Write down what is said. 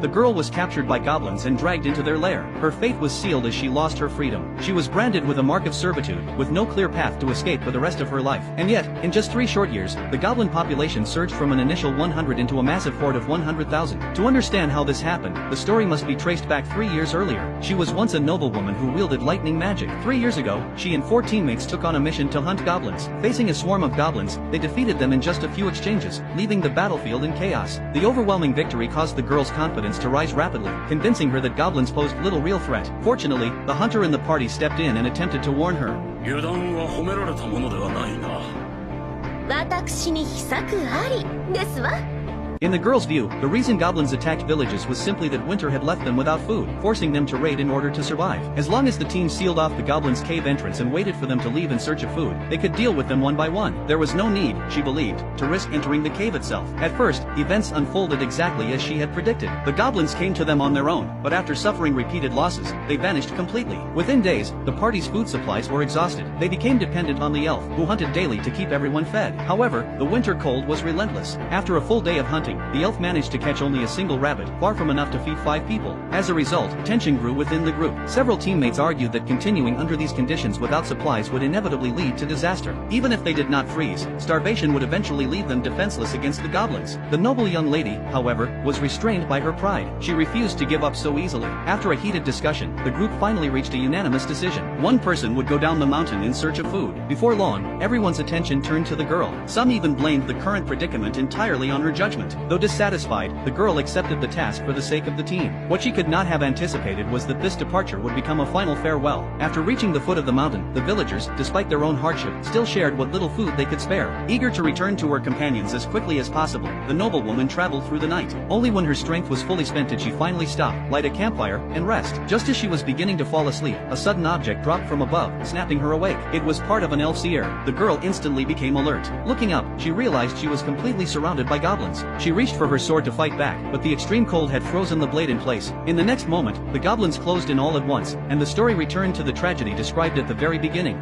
The girl was captured by goblins and dragged into their lair. Her fate was sealed as she lost her freedom. She was branded with a mark of servitude, with no clear path to escape for the rest of her life. And yet, in just 3 short years, the goblin population surged from an initial 100 into a massive horde of 100,000. To understand how this happened, the story must be traced back 3 years earlier. She was once a noblewoman who wielded lightning magic. 3 years ago, she and 4 teammates took on a mission to hunt goblins. Facing a swarm of goblins, they defeated them in just a few exchanges, leaving the battlefield in chaos. The overwhelming victory caused the girl's confidence to rise rapidly, convincing her that goblins posed little real threat. Fortunately, the hunter in the party stepped in and attempted to warn her. 油断は褒められたものではないな。私に秘策ありですわ。 In the girl's view, the reason goblins attacked villages was simply that winter had left them without food, forcing them to raid in order to survive. As long as the team sealed off the goblins' cave entrance and waited for them to leave in search of food, they could deal with them one by one. There was no need, she believed, to risk entering the cave itself. At first, events unfolded exactly as she had predicted. The goblins came to them on their own, but after suffering repeated losses, they vanished completely. Within days, the party's food supplies were exhausted. They became dependent on the elf, who hunted daily to keep everyone fed. However, the winter cold was relentless. After a full day of hunting, the elf managed to catch only a single rabbit, far from enough to feed 5 people. As a result, tension grew within the group. Several teammates argued that continuing under these conditions without supplies would inevitably lead to disaster. Even if they did not freeze, starvation would eventually leave them defenseless against the goblins. The noble young lady, however, was restrained by her pride. She refused to give up so easily. After a heated discussion, the group finally reached a unanimous decision. One person would go down the mountain in search of food. Before long, everyone's attention turned to the girl. Some even blamed the current predicament entirely on her judgment. Though dissatisfied, the girl accepted the task for the sake of the team. What she could not have anticipated was that this departure would become a final farewell. After reaching the foot of the mountain, the villagers, despite their own hardship, still shared what little food they could spare. Eager to return to her companions as quickly as possible, the noblewoman traveled through the night. Only when her strength was fully spent did she finally stop, light a campfire, and rest. Just as she was beginning to fall asleep, a sudden object dropped from above, snapping her awake. It was part of an elf's ear. The girl instantly became alert. Looking up, she realized she was completely surrounded by goblins. She reached for her sword to fight back, but the extreme cold had frozen the blade in place. In the next moment, the goblins closed in all at once, and the story returned to the tragedy described at the very beginning.